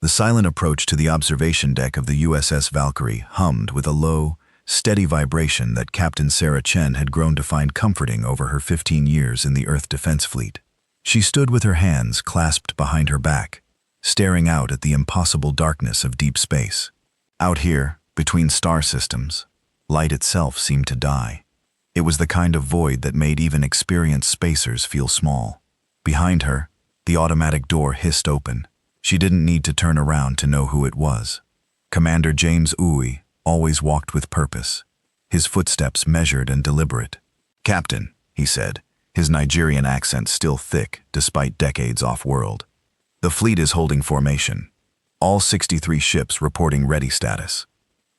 silent approach to the observation deck of the USS Valkyrie hummed with a low, steady vibration that Captain Sarah Chen had grown to find comforting over her 15 years in the Earth Defense Fleet. She stood with her hands clasped behind her back, staring out at the impossible darkness of deep space. Out here, between star systems, light itself seemed to die. It was the kind of void that made even experienced spacers feel small. Behind her, the automatic door hissed open. She didn't need to turn around to know who it was. Commander James Uwe always walked with purpose, his footsteps measured and deliberate. "Captain," he said, his Nigerian accent still thick despite decades off-world. "The fleet is holding formation. All 63 ships reporting ready status."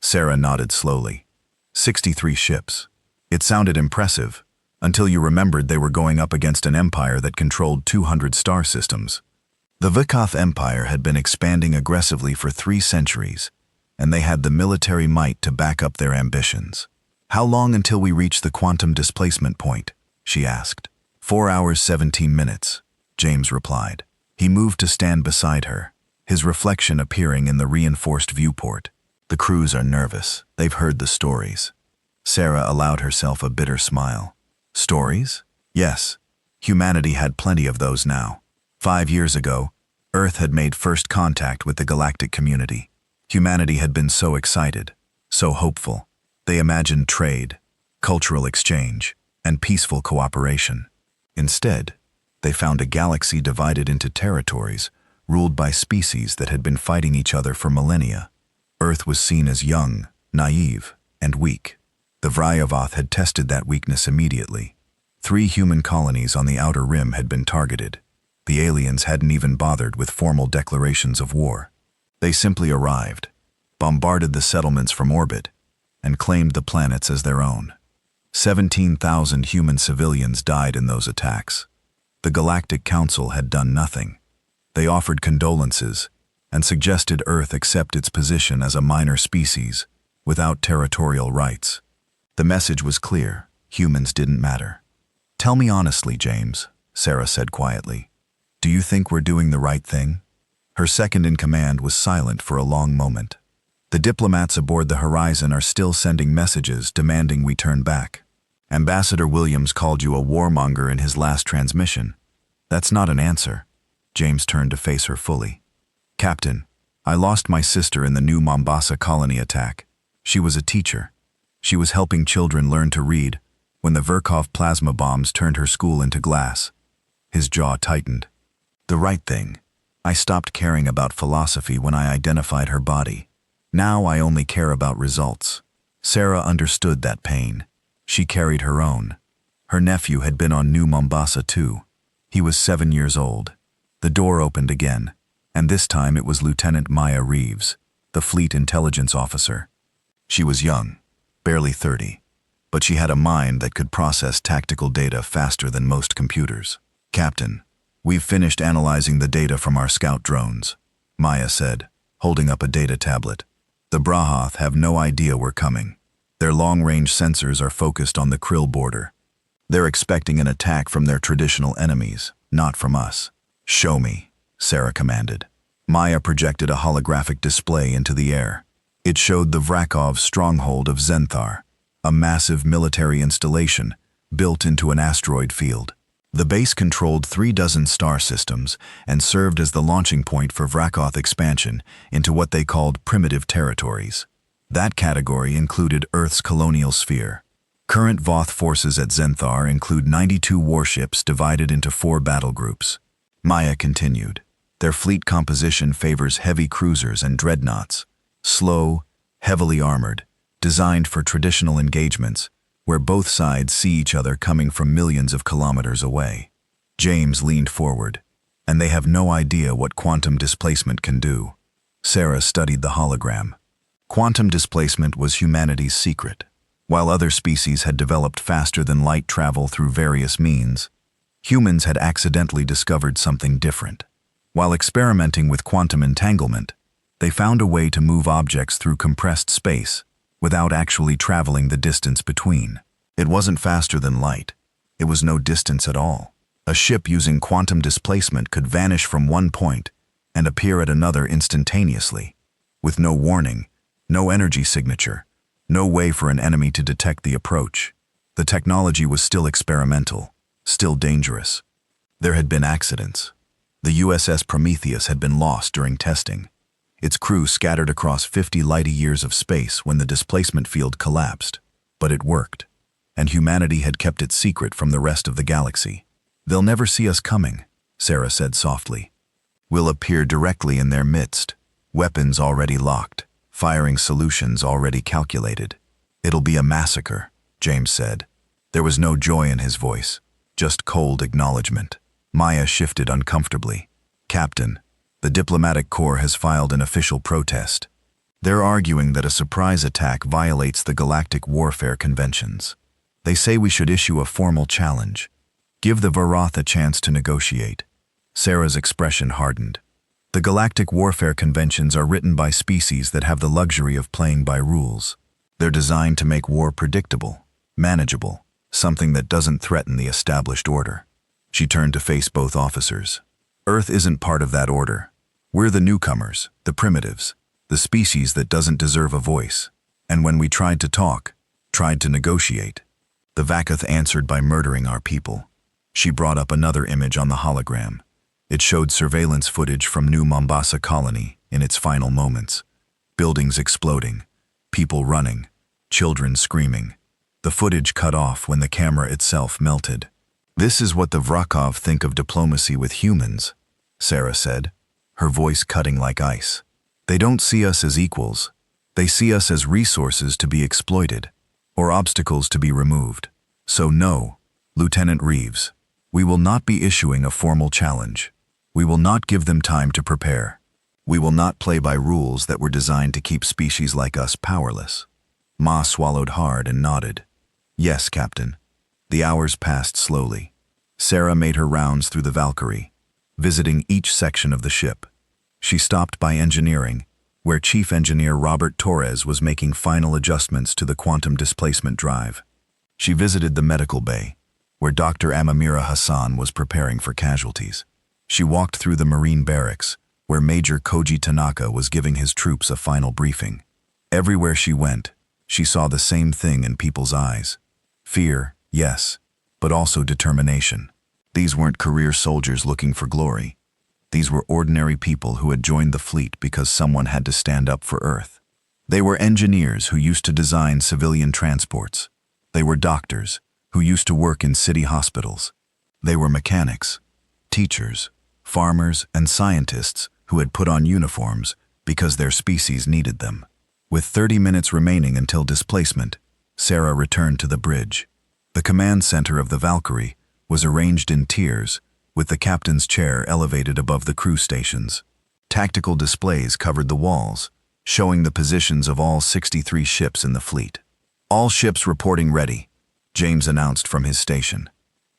Sarah nodded slowly. 63 ships. It sounded impressive, until you remembered they were going up against an empire that controlled 200 star systems. The Vikoth Empire had been expanding aggressively for 3 centuries, and they had the military might to back up their ambitions. "How long until we reach the quantum displacement point?" she asked. 4 hours 17 minutes, James replied. He moved to stand beside her, his reflection appearing in the reinforced viewport. "The crews are nervous. They've heard the stories." Sarah allowed herself a bitter smile. "Stories? Yes. Humanity had plenty of those now. 5 years ago, Earth had made first contact with the galactic community. Humanity had been so excited, so hopeful. They imagined trade, cultural exchange, and peaceful cooperation. Instead, they found a galaxy divided into territories ruled by species that had been fighting each other for millennia. Earth was seen as young, naive, and weak. The Vryovoth had tested that weakness immediately. 3 human colonies on the outer rim had been targeted. The aliens hadn't even bothered with formal declarations of war. They simply arrived, bombarded the settlements from orbit, and claimed the planets as their own. 17,000 human civilians died in those attacks. The Galactic Council had done nothing. They offered condolences and suggested Earth accept its position as a minor species, without territorial rights. The message was clear: humans didn't matter. "Tell me honestly, James," Sarah said quietly. "Do you think we're doing the right thing?" Her second-in-command was silent for a long moment. "The diplomats aboard the Horizon are still sending messages demanding we turn back. Ambassador Williams called you a warmonger in his last transmission. That's not an answer." James turned to face her fully. "Captain, I lost my sister in the new Mombasa colony attack. She was a teacher. She was helping children learn to read when the Verkov plasma bombs turned her school into glass." His jaw tightened. "The right thing. I stopped caring about philosophy when I identified her body. Now I only care about results." Sarah understood that pain. She carried her own. Her nephew had been on New Mombasa too. He was 7 years old. The door opened again, and this time it was Lieutenant Maya Reeves, the fleet intelligence officer. She was young, barely 30, but she had a mind that could process tactical data faster than most computers. "Captain, we've finished analyzing the data from our scout drones," Maya said, holding up a data tablet. "The Brahoth have no idea we're coming. Their long-range sensors are focused on the Krill border. They're expecting an attack from their traditional enemies, not from us." "Show me," Sarah commanded. Maya projected a holographic display into the air. It showed the Vrakov stronghold of Zenthar, a massive military installation built into an asteroid field. The base controlled 36 star systems and served as the launching point for Vrakoth expansion into what they called primitive territories. That category included Earth's colonial sphere. Current Voth forces at Zenthar include 92 warships divided into 4 battle groups. Maya continued. Their fleet composition favors heavy cruisers and dreadnoughts, slow, heavily armored, designed for traditional engagements, where both sides see each other coming from millions of kilometers away. James leaned forward. "And they have no idea what quantum displacement can do." Sarah studied the hologram. Quantum displacement was humanity's secret. While other species had developed faster than light travel through various means, humans had accidentally discovered something different. While experimenting with quantum entanglement, they found a way to move objects through compressed space without actually traveling the distance between. It wasn't faster than light. It was no distance at all. A ship using quantum displacement could vanish from one point and appear at another instantaneously, with no warning, no energy signature, no way for an enemy to detect the approach. The technology was still experimental, still dangerous. There had been accidents. The USS Prometheus had been lost during testing. Its crew scattered across 50 light-years of space when the displacement field collapsed. But it worked, and humanity had kept it secret from the rest of the galaxy. "They'll never see us coming," Sarah said softly. "We'll appear directly in their midst, weapons already locked, firing solutions already calculated. It'll be a massacre," James said. There was no joy in his voice, just cold acknowledgement. Maya shifted uncomfortably. "Captain, the diplomatic corps has filed an official protest. They're arguing that a surprise attack violates the galactic warfare conventions. They say we should issue a formal challenge. Give the Varoth a chance to negotiate." Sarah's expression hardened. "The galactic warfare conventions are written by species that have the luxury of playing by rules. They're designed to make war predictable, manageable, something that doesn't threaten the established order." She turned to face both officers. "Earth isn't part of that order. We're the newcomers, the primitives, the species that doesn't deserve a voice. And when we tried to talk, tried to negotiate, the Vakath answered by murdering our people." She brought up another image on the hologram. It showed surveillance footage from New Mombasa colony in its final moments. Buildings exploding, people running, children screaming. The footage cut off when the camera itself melted. "This is what the Vrakov think of diplomacy with humans," Sarah said, her voice cutting like ice. "They don't see us as equals. They see us as resources to be exploited, or obstacles to be removed. So no, Lieutenant Reeves, we will not be issuing a formal challenge. We will not give them time to prepare. We will not play by rules that were designed to keep species like us powerless." Ma swallowed hard and nodded. "Yes, Captain." The hours passed slowly. Sarah made her rounds through the Valkyrie, visiting each section of the ship. She stopped by engineering, where Chief Engineer Robert Torres was making final adjustments to the quantum displacement drive. She visited the medical bay, where Dr. Amamira Hassan was preparing for casualties. She walked through the Marine barracks, where Major Koji Tanaka was giving his troops a final briefing. Everywhere she went, she saw the same thing in people's eyes. Fear, yes, but also determination. These weren't career soldiers looking for glory. These were ordinary people who had joined the fleet because someone had to stand up for Earth. They were engineers who used to design civilian transports. They were doctors who used to work in city hospitals. They were mechanics, teachers, farmers, and scientists who had put on uniforms because their species needed them. With 30 minutes remaining until displacement, Sarah returned to the bridge. The command center of the Valkyrie was arranged in tiers, with the captain's chair elevated above the crew stations. Tactical displays covered the walls, showing the positions of all 63 ships in the fleet. "All ships reporting ready," James announced from his station.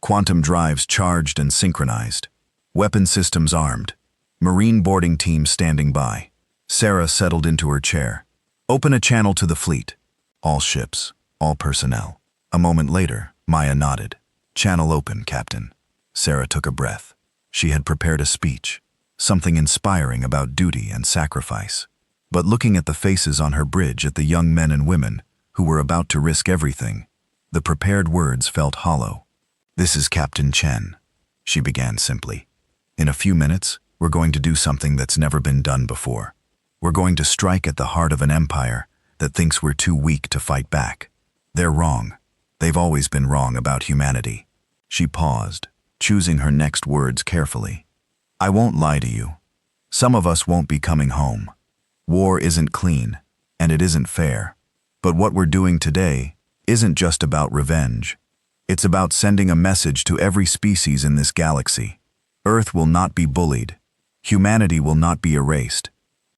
"Quantum drives charged and synchronized. Weapon systems armed. Marine boarding team standing by." Sarah settled into her chair. "Open a channel to the fleet. All ships, all personnel." A moment later, Maya nodded. "Channel open, Captain." Sarah took a breath. She had prepared a speech, something inspiring about duty and sacrifice. But looking at the faces on her bridge at the young men and women who were about to risk everything, the prepared words felt hollow. "This is Captain Chen," she began simply. "In a few minutes, we're going to do something that's never been done before. We're going to strike at the heart of an empire that thinks we're too weak to fight back. They're wrong. They've always been wrong about humanity." She paused, choosing her next words carefully. "I won't lie to you. Some of us won't be coming home. War isn't clean, and it isn't fair. But what we're doing today isn't just about revenge. It's about sending a message to every species in this galaxy. Earth will not be bullied. Humanity will not be erased.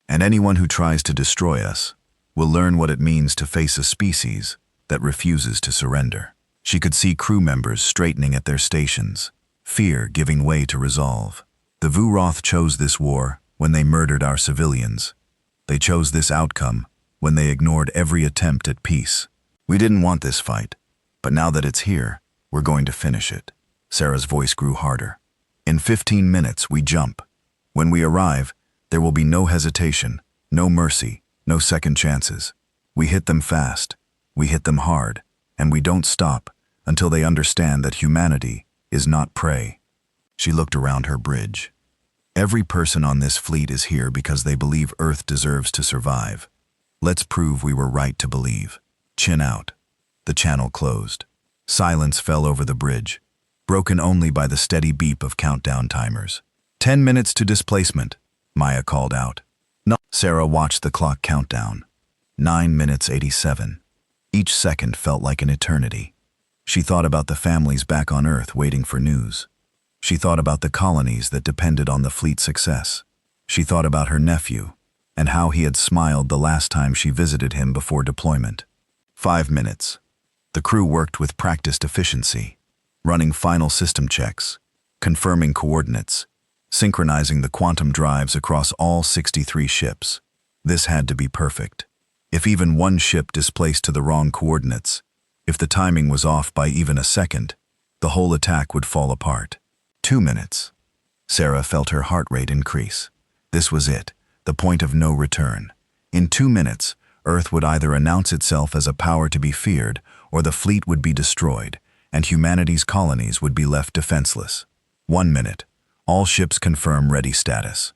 And anyone who tries to destroy us will learn what it means to face a species that refuses to surrender." She could see crew members straightening at their stations, fear giving way to resolve. The Vuroth chose this war when they murdered our civilians. They chose this outcome when they ignored every attempt at peace. "We didn't want this fight, but now that it's here, we're going to finish it." Sarah's voice grew harder. "In 15 minutes, we jump. When we arrive, There will be no hesitation, no mercy, no second chances. We hit them fast, we hit them hard, and we don't stop until they understand that humanity is not prey. She looked around her bridge. Every person on this fleet is here because they believe Earth deserves to survive. Let's prove we were right to believe. Chin out. The channel closed. Silence fell over the bridge, broken only by the steady beep of countdown timers. 10 minutes to displacement, Maya called out. No. Sarah watched the clock count down. 9 minutes 87. Each second felt like an eternity. She thought about the families back on Earth waiting for news. She thought about the colonies that depended on the fleet's success. She thought about her nephew and how he had smiled the last time she visited him before deployment. 5 minutes. The crew worked with practiced efficiency, running final system checks, confirming coordinates, synchronizing the quantum drives across all 63 ships. This had to be perfect. If even one ship displaced to the wrong coordinates, if the timing was off by even a second, the whole attack would fall apart. 2 minutes. Sarah felt her heart rate increase. This was it, the point of no return. In 2 minutes, Earth would either announce itself as a power to be feared, or the fleet would be destroyed, and humanity's colonies would be left defenseless. 1 minute. All ships confirm ready status.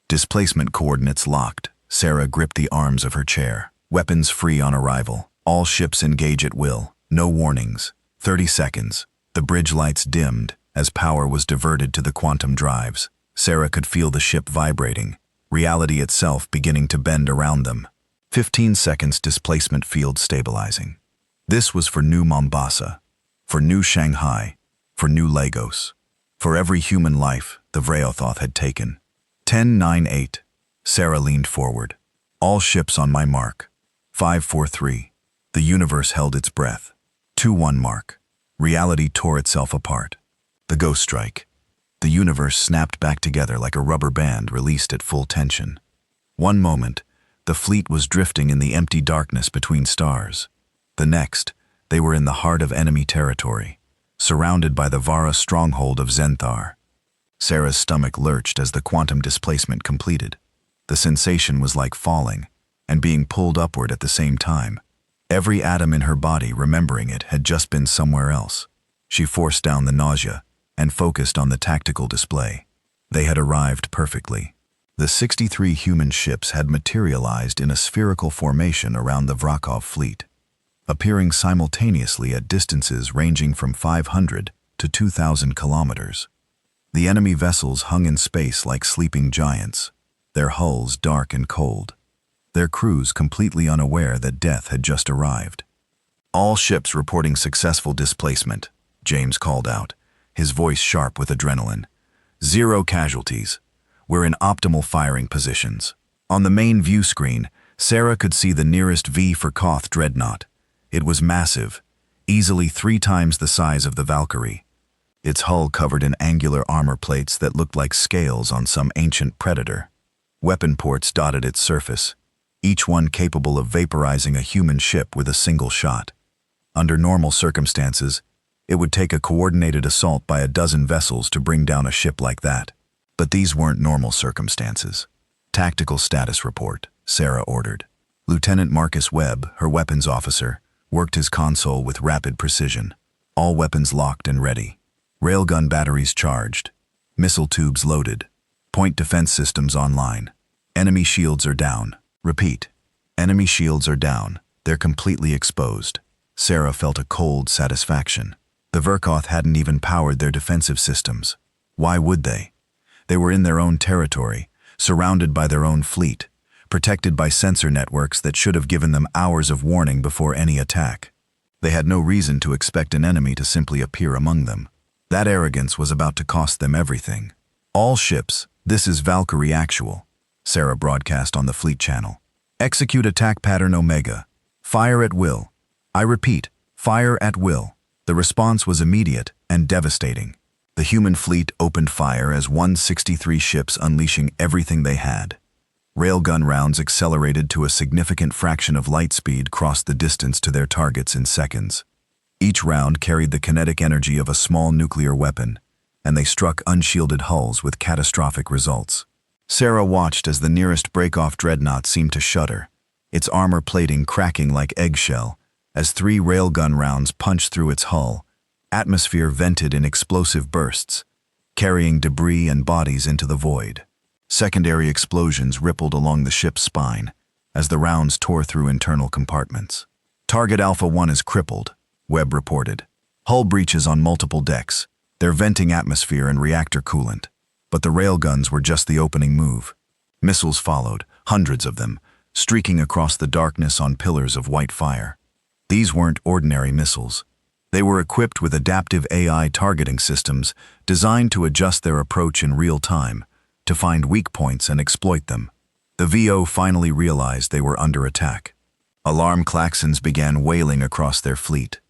Displacement coordinates locked. Sarah gripped the arms of her chair. Weapons free on arrival. All ships engage at will. No warnings. 30 seconds. The bridge lights dimmed as power was diverted to the quantum drives. Sarah could feel the ship vibrating, reality itself beginning to bend around them. 15 seconds displacement field stabilizing. This was for New Mombasa, for New Shanghai, for New Lagos, for every human life the Vreothoth had taken. 10-9-8. Sarah leaned forward. All ships on my mark. 5-4-3. The universe held its breath. 2-1 mark. Reality tore itself apart. The ghost strike. The universe snapped back together like a rubber band released at full tension. One moment, the fleet was drifting in the empty darkness between stars. The next, they were in the heart of enemy territory, surrounded by the Vara stronghold of Zenthar. Sarah's stomach lurched as the quantum displacement completed. The sensation was like falling and being pulled upward at the same time. Every atom in her body remembering it had just been somewhere else. She forced down the nausea and focused on the tactical display. They had arrived perfectly. The 63 human ships had materialized in a spherical formation around the Vrakov fleet, appearing simultaneously at distances ranging from 500 to 2,000 kilometers. The enemy vessels hung in space like sleeping giants, their hulls dark and cold, their crews completely unaware that death had just arrived. All ships reporting successful displacement, James called out, his voice sharp with adrenaline. 0 casualties. We're in optimal firing positions. On the main view screen, Sarah could see the nearest V for Koth dreadnought. It was massive, easily 3 times the size of the Valkyrie. Its hull covered in angular armor plates that looked like scales on some ancient predator. Weapon ports dotted its surface, each one capable of vaporizing a human ship with a single shot. Under normal circumstances, it would take a coordinated assault by a dozen vessels to bring down a ship like that. But these weren't normal circumstances. Tactical status report, Sarah ordered. Lieutenant Marcus Webb, her weapons officer, worked his console with rapid precision. All weapons locked and ready. Railgun batteries charged. Missile tubes loaded. Point defense systems online. Enemy shields are down. Repeat. Enemy shields are down. They're completely exposed. Sarah felt a cold satisfaction. The Verkoth hadn't even powered their defensive systems. Why would they? They were in their own territory, surrounded by their own fleet, protected by sensor networks that should have given them hours of warning before any attack. They had no reason to expect an enemy to simply appear among them. That arrogance was about to cost them everything. All ships, this is Valkyrie Actual, Sarah broadcast on the fleet channel. Execute attack pattern Omega. Fire at will. I repeat, fire at will. The response was immediate and devastating. The human fleet opened fire as 163 ships unleashing everything they had. Railgun rounds accelerated to a significant fraction of light speed crossed the distance to their targets in seconds. Each round carried the kinetic energy of a small nuclear weapon, and they struck unshielded hulls with catastrophic results. Sarah watched as the nearest break-off dreadnought seemed to shudder, its armor plating cracking like eggshell as 3 railgun rounds punched through its hull. Atmosphere vented in explosive bursts, carrying debris and bodies into the void. Secondary explosions rippled along the ship's spine as the rounds tore through internal compartments. Target Alpha 1 is crippled, Webb reported. Hull breaches on multiple decks. They're venting atmosphere and reactor coolant. But the railguns were just the opening move. Missiles followed, hundreds of them, streaking across the darkness on pillars of white fire. These weren't ordinary missiles. They were equipped with adaptive AI targeting systems designed to adjust their approach in real time, to find weak points and exploit them. The VO finally realized they were under attack. Alarm klaxons began wailing across their fleet.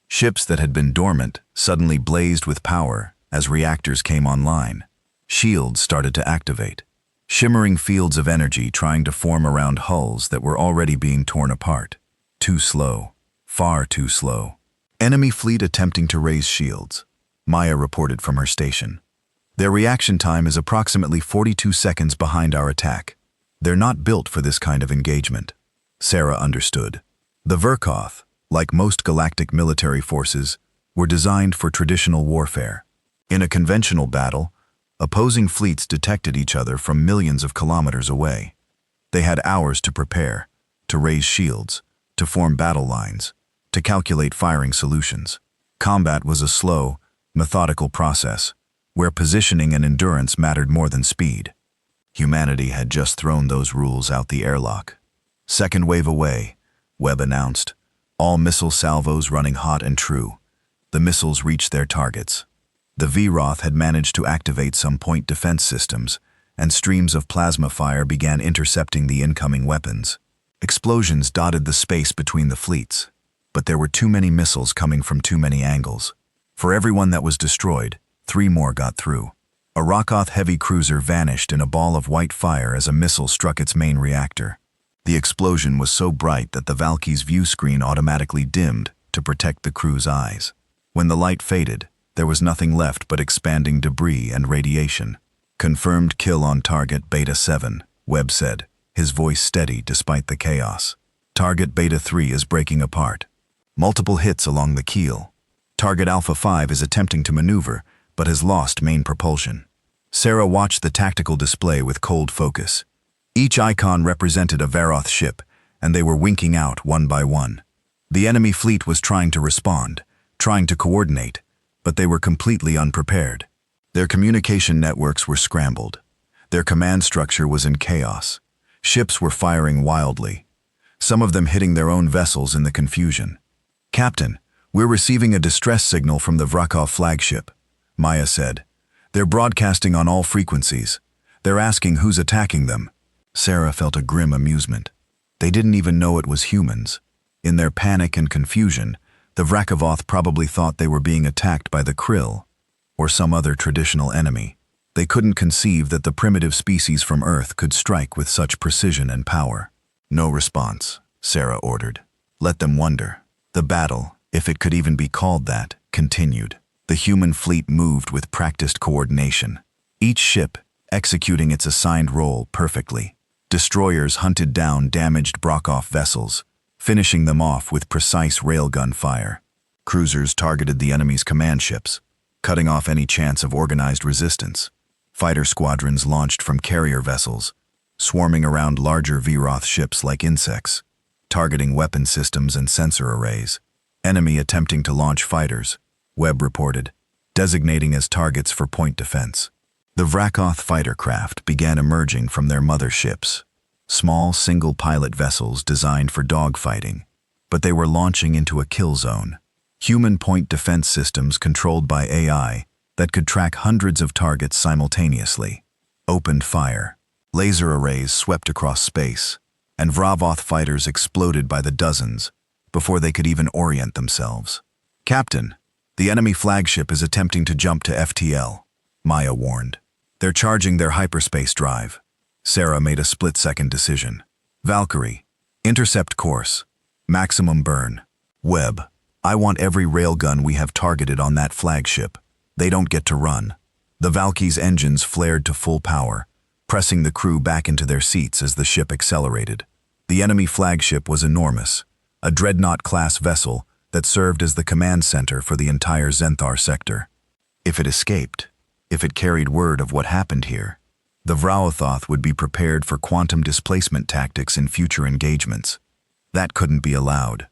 Ships that had been dormant suddenly blazed with power as reactors came online. Shields started to activate, shimmering fields of energy trying to form around hulls that were already being torn apart. Too slow, far too slow. Enemy fleet attempting to raise shields, Maya reported from her station. Their reaction time is approximately 42 seconds behind our attack. They're not built for this kind of engagement. Sarah understood. The Verkoth, like most galactic military forces, were designed for traditional warfare. In a conventional battle, opposing fleets detected each other from millions of kilometers away. They had hours to prepare, to raise shields, to form battle lines, to calculate firing solutions. Combat was a slow, methodical process, where positioning and endurance mattered more than speed. Humanity had just thrown those rules out the airlock. Second wave away, Webb announced. All missile salvos running hot and true. The missiles reached their targets. The VROTH had managed to activate some point defense systems, and streams of plasma fire began intercepting the incoming weapons. Explosions dotted the space between the fleets, but there were too many missiles coming from too many angles. For every one that was destroyed, 3 more got through. A Rokoth heavy cruiser vanished in a ball of white fire as a missile struck its main reactor. The explosion was so bright that the Valky's view screen automatically dimmed to protect the crew's eyes. When the light faded, there was nothing left but expanding debris and radiation. Confirmed kill on target Beta 7, Webb said, his voice steady despite the chaos. Target Beta 3 is breaking apart. Multiple hits along the keel. Target Alpha 5 is attempting to maneuver, but has lost main propulsion. Sarah watched the tactical display with cold focus. Each icon represented a Varoth ship, and they were winking out one by one. The enemy fleet was trying to respond, trying to coordinate, but they were completely unprepared. Their communication networks were scrambled. Their command structure was in chaos. Ships were firing wildly, some of them hitting their own vessels in the confusion. "Captain, we're receiving a distress signal from the Vrakov flagship," Maya said. "They're broadcasting on all frequencies. They're asking who's attacking them." Sarah felt a grim amusement. They didn't even know it was humans. In their panic and confusion, the Vrakovoth probably thought they were being attacked by the Krill, or some other traditional enemy. They couldn't conceive that the primitive species from Earth could strike with such precision and power. "No response," Sarah ordered. "Let them wonder." The battle, if it could even be called that, continued. The human fleet moved with practiced coordination, each ship executing its assigned role perfectly. Destroyers hunted down damaged Brokoff vessels, finishing them off with precise railgun fire. Cruisers targeted the enemy's command ships, cutting off any chance of organized resistance. Fighter squadrons launched from carrier vessels, swarming around larger VROTH ships like insects, targeting weapon systems and sensor arrays. Enemy attempting to launch fighters, Webb reported, designating as targets for point defense. The Vrakoth fighter craft began emerging from their mother ships, small single-pilot vessels designed for dogfighting, but they were launching into a kill zone. Human point defense systems controlled by AI that could track hundreds of targets simultaneously opened fire. Laser arrays swept across space, and Vravoth fighters exploded by the dozens before they could even orient themselves. "Captain, the enemy flagship is attempting to jump to FTL," Maya warned. "They're charging their hyperspace drive." Sarah made a split-second decision. "Valkyrie, intercept course. Maximum burn. Webb, I want every railgun we have targeted on that flagship. They don't get to run." The Valky's engines flared to full power, pressing the crew back into their seats as the ship accelerated. The enemy flagship was enormous, a dreadnought-class vessel that served as the command center for the entire Zenthar sector. If it escaped, if it carried word of what happened here, the Vra'othoth would be prepared for quantum displacement tactics in future engagements. That couldn't be allowed.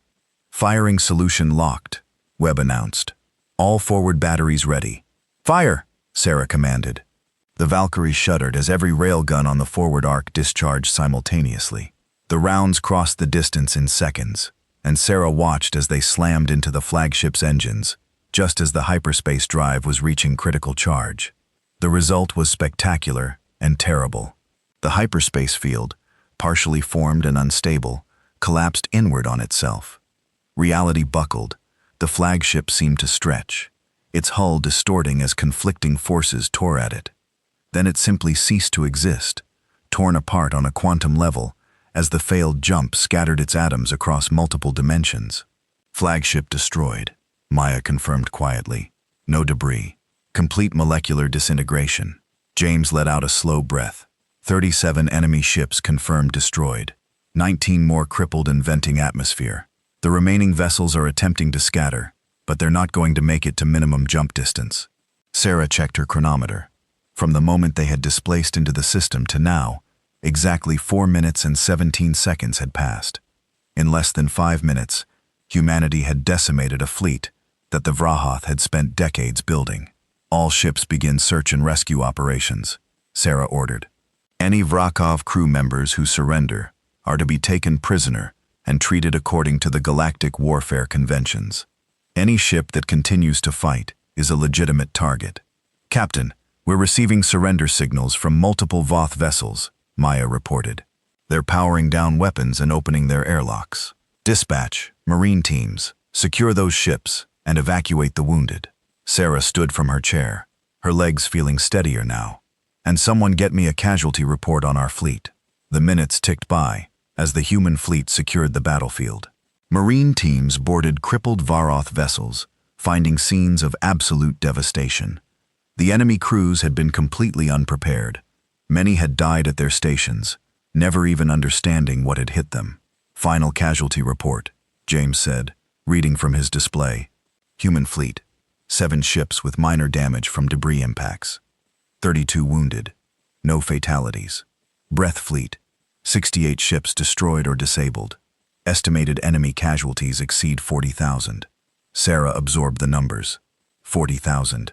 Firing solution locked, Webb announced. All forward batteries ready. Fire, Sarah commanded. The Valkyrie shuddered as every railgun on the forward arc discharged simultaneously. The rounds crossed the distance in seconds, and Sarah watched as they slammed into the flagship's engines, just as the hyperspace drive was reaching critical charge. The result was spectacular and terrible. The hyperspace field, partially formed and unstable, collapsed inward on itself. Reality buckled. The flagship seemed to stretch, its hull distorting as conflicting forces tore at it. Then it simply ceased to exist, torn apart on a quantum level as the failed jump scattered its atoms across multiple dimensions. Flagship destroyed, Maya confirmed quietly. No debris. Complete molecular disintegration. James let out a slow breath. 37 enemy ships confirmed destroyed. 19 more crippled and venting atmosphere. The remaining vessels are attempting to scatter, but they're not going to make it to minimum jump distance. Sarah checked her chronometer. From the moment they had displaced into the system to now, exactly 4 minutes and 17 seconds had passed. In less than 5 minutes, humanity had decimated a fleet that the Vra'othoth had spent decades building. All ships begin search and rescue operations, Sarah ordered. Any Vra'othoth crew members who surrender are to be taken prisoner and treated according to the Galactic warfare conventions. Any ship that continues to fight is a legitimate target. Captain, we're receiving surrender signals from multiple Voth vessels, Maya reported. They're powering down weapons and opening their airlocks. Dispatch, Marine teams, secure those ships and evacuate the wounded. Sarah stood from her chair, her legs feeling steadier now. And someone get me a casualty report on our fleet. The minutes ticked by as the human fleet secured the battlefield. Marine teams boarded crippled Vra'othoth vessels, finding scenes of absolute devastation. The enemy crews had been completely unprepared. Many had died at their stations, never even understanding what had hit them. Final casualty report, James said, reading from his display. Human fleet, 7 ships with minor damage from debris impacts. 32 wounded, no fatalities. Breath fleet, 68 ships destroyed or disabled. Estimated enemy casualties exceed 40,000. Sarah absorbed the numbers. 40,000.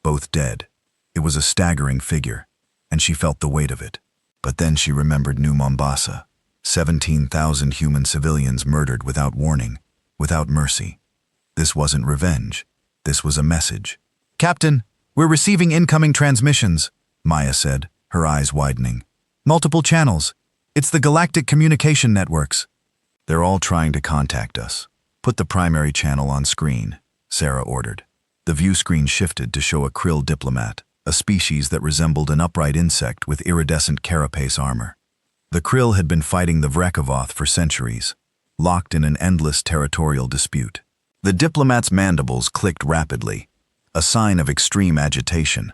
Both dead. It was a staggering figure, and she felt the weight of it. But then she remembered New Mombasa. 17,000 human civilians murdered without warning, without mercy. This wasn't revenge. This was a message. Captain, we're receiving incoming transmissions, Maya said, her eyes widening. Multiple channels. It's the Galactic communication networks. They're all trying to contact us. Put the primary channel on screen, Sarah ordered. The view screen shifted to show a krill diplomat, a species that resembled an upright insect with iridescent carapace armor. The krill had been fighting the Vra'othoth for centuries, locked in an endless territorial dispute. The diplomat's mandibles clicked rapidly, a sign of extreme agitation.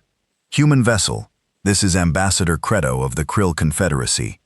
Human vessel, this is Ambassador Credo of the Krill Confederacy.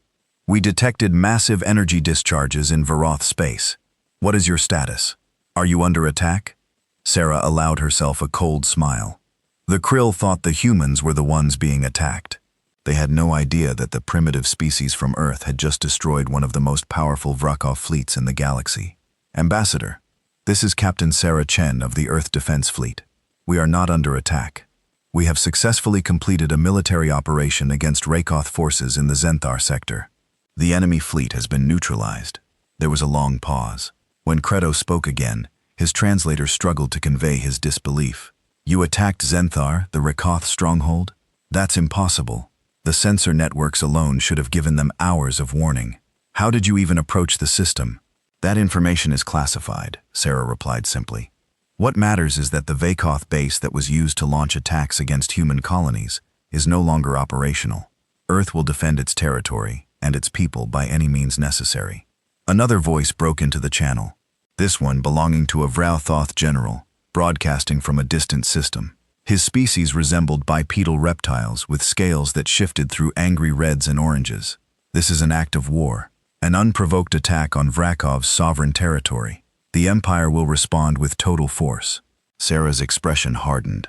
We detected massive energy discharges in Vra'othoth space. What is your status? Are you under attack? Sarah allowed herself a cold smile. The Krill thought the humans were the ones being attacked. They had no idea that the primitive species from Earth had just destroyed one of the most powerful Vra'othoth fleets in the galaxy. Ambassador, this is Captain Sarah Chen of the Earth Defense Fleet. We are not under attack. We have successfully completed a military operation against Vra'othoth forces in the Zenthar sector. The enemy fleet has been neutralized. There was a long pause. When Credo spoke again, his translator struggled to convey his disbelief. You attacked Zenthar, the Vra'othoth stronghold? That's impossible. The sensor networks alone should have given them hours of warning. How did you even approach the system? That information is classified, Sarah replied simply. What matters is that the Vra'othoth base that was used to launch attacks against human colonies is no longer operational. Earth will defend its territory and its people by any means necessary. Another voice broke into the channel, this one belonging to a Vra'othoth general, broadcasting from a distant system. His species resembled bipedal reptiles with scales that shifted through angry reds and oranges. This is an act of war, an unprovoked attack on Vrakov's sovereign territory. The Empire will respond with total force. Sarah's expression hardened.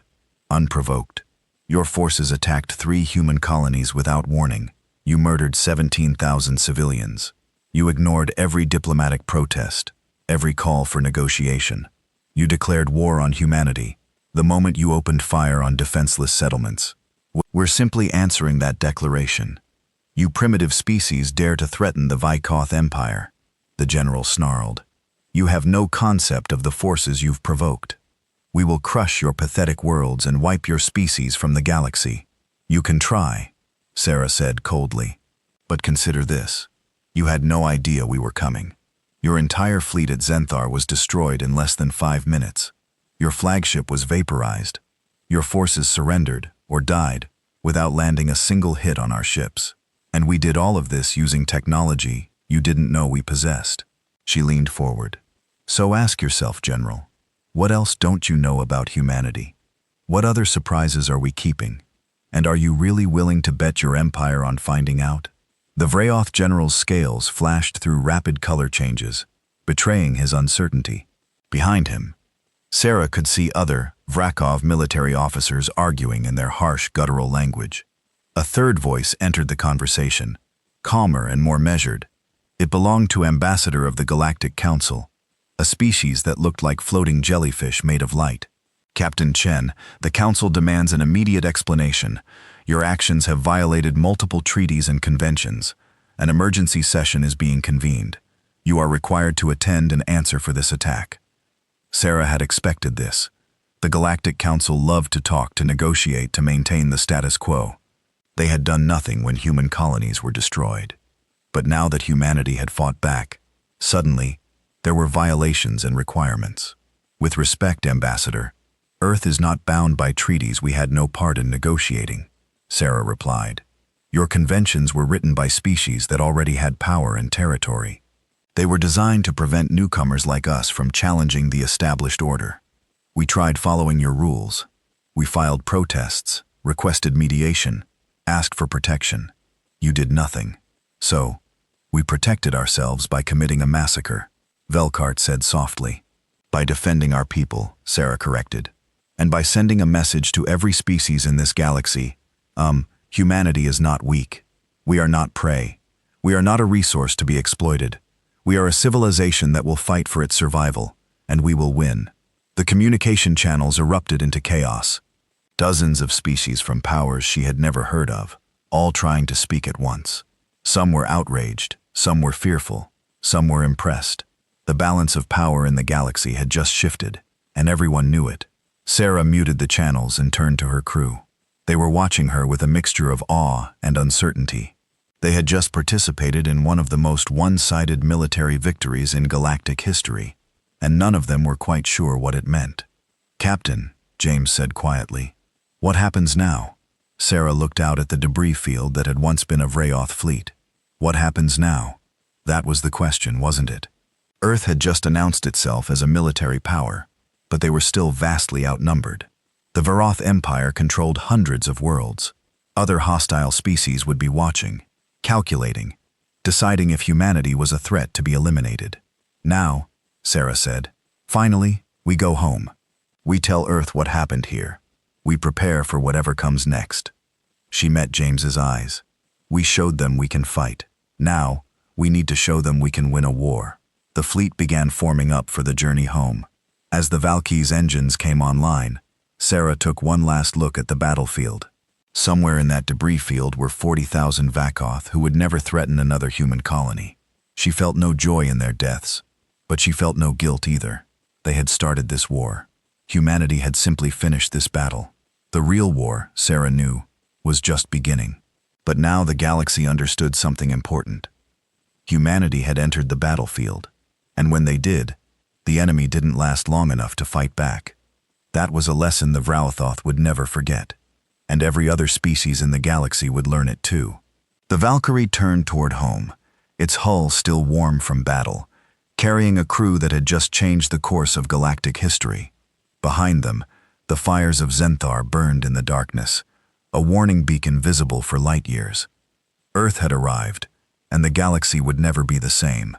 Unprovoked. Your forces attacked 3 human colonies without warning. You murdered 17,000 civilians. You ignored every diplomatic protest, every call for negotiation. You declared war on humanity the moment you opened fire on defenseless settlements. We're simply answering that declaration. You primitive species dare to threaten the Vykoth Empire, the general snarled. You have no concept of the forces you've provoked. We will crush your pathetic worlds and wipe your species from the galaxy. You can try, Sarah said coldly. But consider this. You had no idea we were coming. Your entire fleet at Zenthar was destroyed in less than 5 minutes. Your flagship was vaporized. Your forces surrendered, or died, without landing a single hit on our ships. And we did all of this using technology you didn't know we possessed. She leaned forward. So ask yourself, General, what else don't you know about humanity? What other surprises are we keeping? And are you really willing to bet your empire on finding out? The Vrayoth General's scales flashed through rapid color changes, betraying his uncertainty. Behind him, Sarah could see other Vrakov military officers arguing in their harsh, guttural language. A third voice entered the conversation, calmer and more measured. It belonged to Ambassador of the Galactic Council, a species that looked like floating jellyfish made of light. Captain Chen, the Council demands an immediate explanation. Your actions have violated multiple treaties and conventions. An emergency session is being convened. You are required to attend and answer for this attack. Sarah had expected this. The Galactic Council loved to talk, to negotiate, to maintain the status quo. They had done nothing when human colonies were destroyed. But now that humanity had fought back, suddenly, there were violations and requirements. With respect, Ambassador, Earth is not bound by treaties we had no part in negotiating, Sarah replied. Your conventions were written by species that already had power and territory. They were designed to prevent newcomers like us from challenging the established order. We tried following your rules. We filed protests, requested mediation, asked for protection. You did nothing. So, we protected ourselves by committing a massacre, Velkart said softly. By defending our people, Sarah corrected. And by sending a message to every species in this galaxy, humanity is not weak. We are not prey. We are not a resource to be exploited. We are a civilization that will fight for its survival, and we will win. The communication channels erupted into chaos. Dozens of species from powers she had never heard of, all trying to speak at once. Some were outraged, some were fearful, some were impressed. The balance of power in the galaxy had just shifted, and everyone knew it. Sarah muted the channels and turned to her crew. They were watching her with a mixture of awe and uncertainty. They had just participated in one of the most one-sided military victories in galactic history, and none of them were quite sure what it meant. Captain, James said quietly, what happens now? Sarah looked out at the debris field that had once been a Vrayoth fleet. What happens now? That was the question, wasn't it? Earth had just announced itself as a military power, but they were still vastly outnumbered. The Vrayoth Empire controlled hundreds of worlds. Other hostile species would be watching, calculating, deciding if humanity was a threat to be eliminated. Now, Sarah said, finally, we go home. We tell Earth what happened here. We prepare for whatever comes next. She met James's eyes. We showed them we can fight. Now, we need to show them we can win a war. The fleet began forming up for the journey home. As the Valky's engines came online, Sarah took one last look at the battlefield. Somewhere in that debris field were 40,000 Vakoth who would never threaten another human colony. She felt no joy in their deaths, but she felt no guilt either. They had started this war. Humanity had simply finished this battle. The real war, Sarah knew, was just beginning. But now the galaxy understood something important. Humanity had entered the battlefield, and when they did, the enemy didn't last long enough to fight back. That was a lesson the Vrauthoth would never forget, and every other species in the galaxy would learn it too. The Valkyrie turned toward home, its hull still warm from battle, carrying a crew that had just changed the course of galactic history. Behind them, The fires of Zenthar burned in the darkness, a warning beacon visible for light years. Earth had arrived, and the galaxy would never be the same.